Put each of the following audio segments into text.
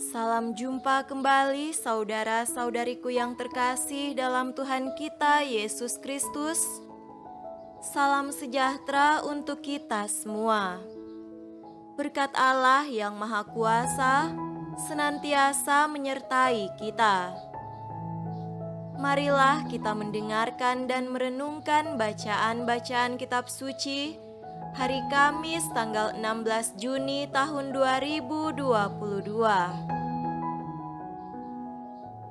Salam jumpa kembali saudara-saudariku yang terkasih dalam Tuhan kita Yesus Kristus. Salam sejahtera untuk kita semua. Berkat Allah yang Maha Kuasa senantiasa menyertai kita. Marilah kita mendengarkan dan merenungkan bacaan-bacaan kitab suci hari Kamis tanggal 16 Juni tahun 2022.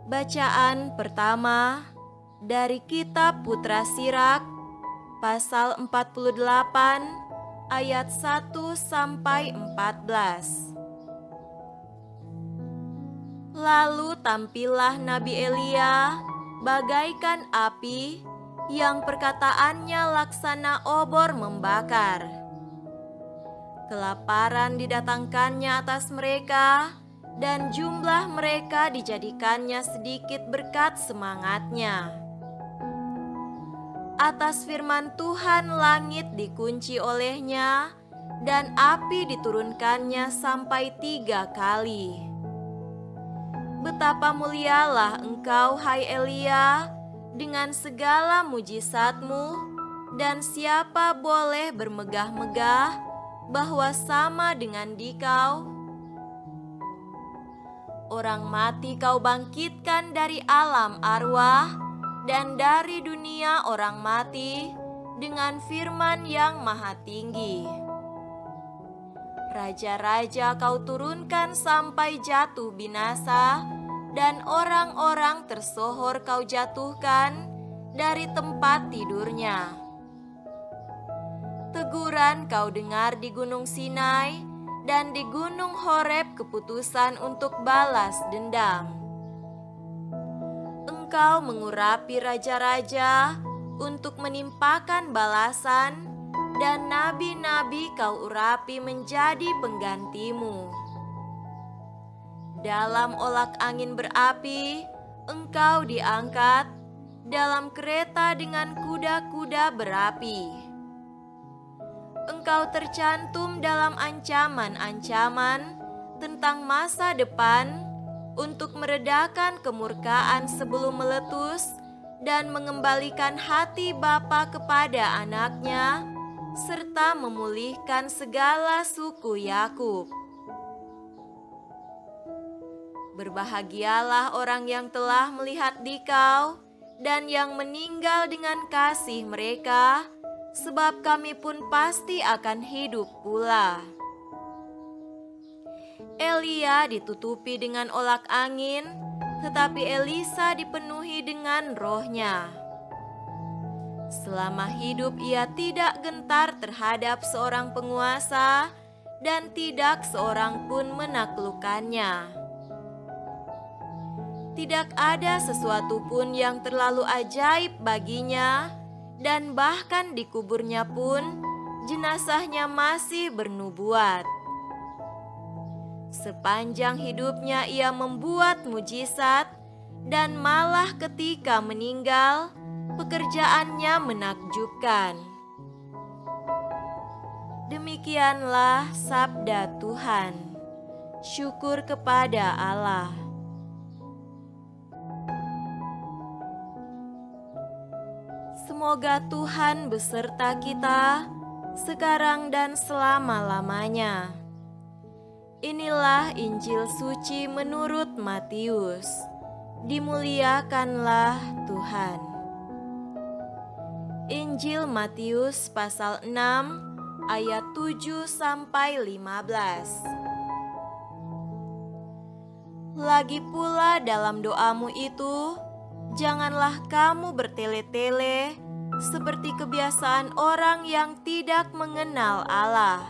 Bacaan pertama dari kitab Putra Sirak pasal 48 ayat 1 sampai 14. Lalu tampillah Nabi Elia bagaikan api yang perkataannya laksana obor membakar. Kelaparan didatangkannya atas mereka, dan jumlah mereka dijadikannya sedikit berkat semangatnya. Atas firman Tuhan langit dikunci olehnya, dan api diturunkannya sampai 3 kali. Betapa mulialah engkau, hai Elia, dengan segala mujizatmu, dan siapa boleh bermegah-megah bahwa sama dengan dikau? Orang mati kau bangkitkan dari alam arwah dan dari dunia orang mati dengan firman yang maha tinggi. Raja-raja kau turunkan sampai jatuh binasa, dan orang-orang tersohor kau jatuhkan dari tempat tidurnya. Teguran kau dengar di Gunung Sinai, dan di Gunung Horeb keputusan untuk balas dendam. Engkau mengurapi raja-raja untuk menimpakan balasan, dan nabi-nabi kau urapi menjadi penggantimu. Dalam olak angin berapi, engkau diangkat, dalam kereta dengan kuda-kuda berapi. Engkau tercantum dalam ancaman-ancaman tentang masa depan untuk meredakan kemurkaan sebelum meletus dan mengembalikan hati bapa kepada anaknya, serta memulihkan segala suku Yakub. Berbahagialah orang yang telah melihat dikau dan yang meninggal dengan kasih mereka, sebab kami pun pasti akan hidup pula. Elia ditutupi dengan olak angin, tetapi Elisa dipenuhi dengan rohnya. Selama hidup ia tidak gentar terhadap seorang penguasa, dan tidak seorang pun menaklukkannya. Tidak ada sesuatu pun yang terlalu ajaib baginya, dan bahkan di kuburnya pun jenazahnya masih bernubuat. Sepanjang hidupnya ia membuat mujizat, dan malah ketika meninggal pekerjaannya menakjubkan. Demikianlah sabda Tuhan. Syukur kepada Allah. Semoga Tuhan beserta kita sekarang dan selama-lamanya. Inilah Injil suci menurut Matius. Dimuliakanlah Tuhan. Injil Matius pasal 6 ayat 7 sampai 15. Lagi pula dalam doamu itu, janganlah kamu bertele-tele seperti kebiasaan orang yang tidak mengenal Allah.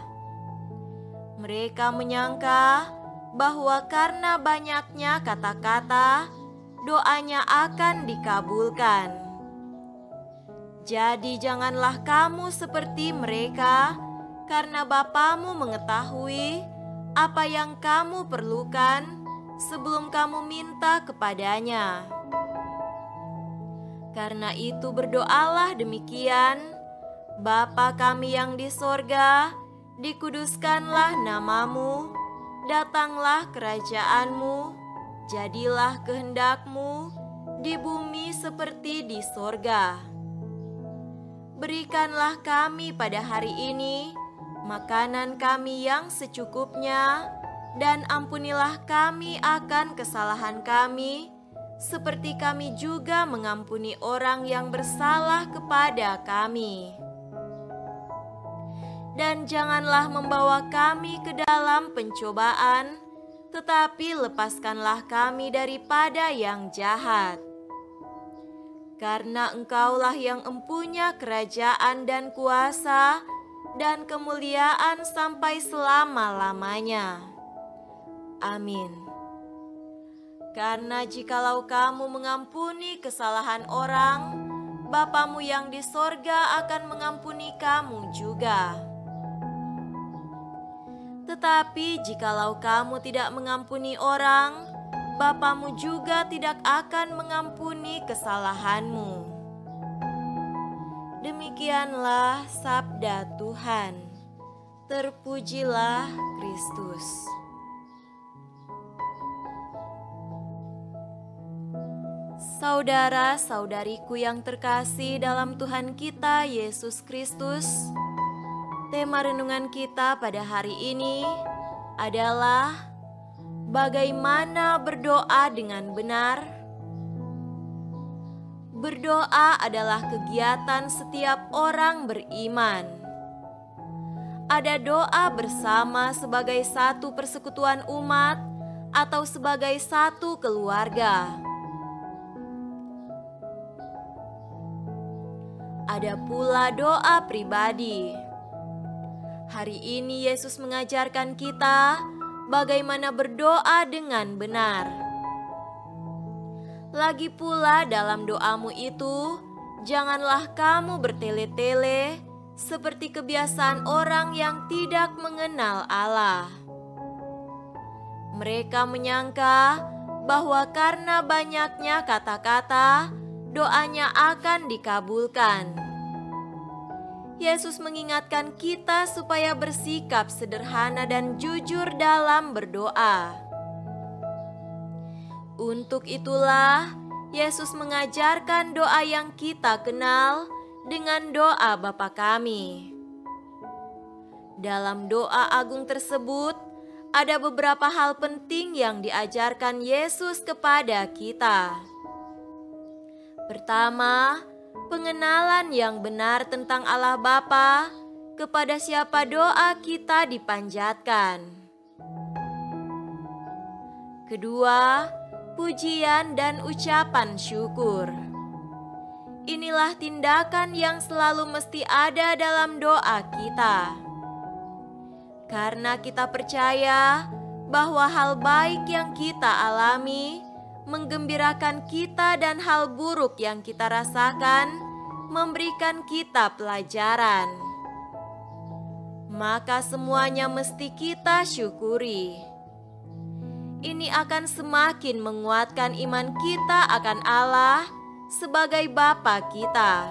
Mereka menyangka bahwa karena banyaknya kata-kata, doanya akan dikabulkan. Jadi janganlah kamu seperti mereka, karena Bapamu mengetahui apa yang kamu perlukan sebelum kamu minta kepadanya. Karena itu berdoalah demikian, Bapa kami yang di sorga, dikuduskanlah namamu, datanglah kerajaan-Mu, jadilah kehendak-Mu di bumi seperti di sorga. Berikanlah kami pada hari ini makanan kami yang secukupnya, dan ampunilah kami akan kesalahan kami, seperti kami juga mengampuni orang yang bersalah kepada kami. Dan janganlah membawa kami ke dalam pencobaan, tetapi lepaskanlah kami daripada yang jahat. Karena Engkaulah yang empunya kerajaan dan kuasa dan kemuliaan sampai selama-lamanya. Amin. Karena jikalau kamu mengampuni kesalahan orang, Bapamu yang di sorga akan mengampuni kamu juga. Tetapi jikalau kamu tidak mengampuni orang, Bapamu juga tidak akan mengampuni kesalahanmu. Demikianlah sabda Tuhan. Terpujilah Kristus. Saudara-saudariku yang terkasih dalam Tuhan kita Yesus Kristus, tema renungan kita pada hari ini adalah bagaimana berdoa dengan benar. Berdoa adalah kegiatan setiap orang beriman. Ada doa bersama sebagai satu persekutuan umat atau sebagai satu keluarga. Ada pula doa pribadi. Hari ini Yesus mengajarkan kita bagaimana berdoa dengan benar. Lagi pula dalam doamu itu, janganlah kamu bertele-tele seperti kebiasaan orang yang tidak mengenal Allah. Mereka menyangka bahwa karena banyaknya kata-kata, doanya akan dikabulkan. Yesus mengingatkan kita supaya bersikap sederhana dan jujur dalam berdoa. Untuk itulah Yesus mengajarkan doa yang kita kenal dengan doa Bapa Kami. Dalam doa agung tersebut, ada beberapa hal penting yang diajarkan Yesus kepada kita. Pertama, pengenalan yang benar tentang Allah Bapa, kepada siapa doa kita dipanjatkan. Kedua, pujian dan ucapan syukur. Inilah tindakan yang selalu mesti ada dalam doa kita. Karena kita percaya bahwa hal baik yang kita alami menggembirakan kita dan hal buruk yang kita rasakan memberikan kita pelajaran. Maka semuanya mesti kita syukuri. Ini akan semakin menguatkan iman kita akan Allah sebagai Bapa kita.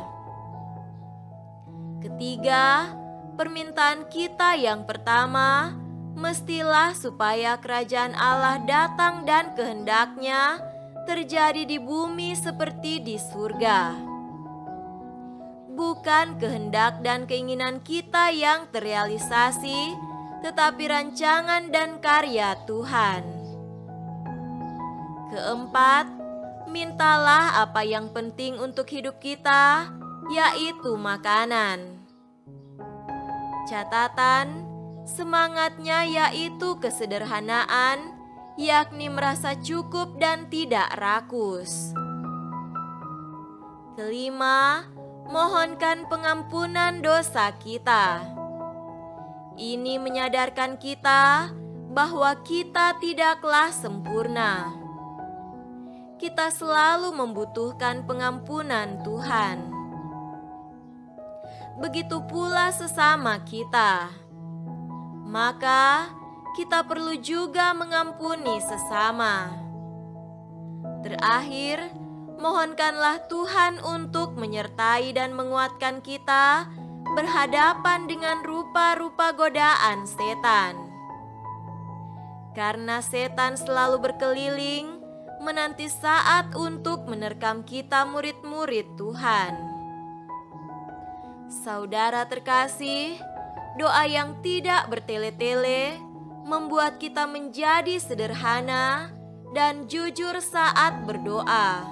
Ketiga, permintaan kita yang pertama mestilah supaya kerajaan Allah datang dan kehendak-Nya terjadi di bumi seperti di surga. Bukan kehendak dan keinginan kita yang terrealisasi, tetapi rancangan dan karya Tuhan. Keempat, mintalah apa yang penting untuk hidup kita, yaitu makanan. Catatan, semangatnya yaitu kesederhanaan, yakni merasa cukup dan tidak rakus. Kelima, mohonkan pengampunan dosa kita. Ini menyadarkan kita bahwa kita tidaklah sempurna. Kita selalu membutuhkan pengampunan Tuhan. Begitu pula sesama kita. Maka kita perlu juga mengampuni sesama. Terakhir, mohonkanlah Tuhan untuk menyertai dan menguatkan kita berhadapan dengan rupa-rupa godaan setan. karena setan selalu berkeliling menanti saat untuk menerkam kita murid-murid Tuhan. Saudara terkasih, doa yang tidak bertele-tele membuat kita menjadi sederhana dan jujur saat berdoa.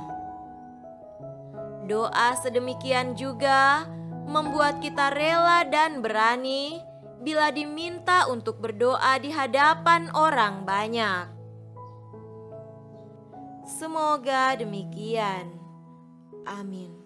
Doa sedemikian juga membuat kita rela dan berani bila diminta untuk berdoa di hadapan orang banyak. Semoga demikian. Amin.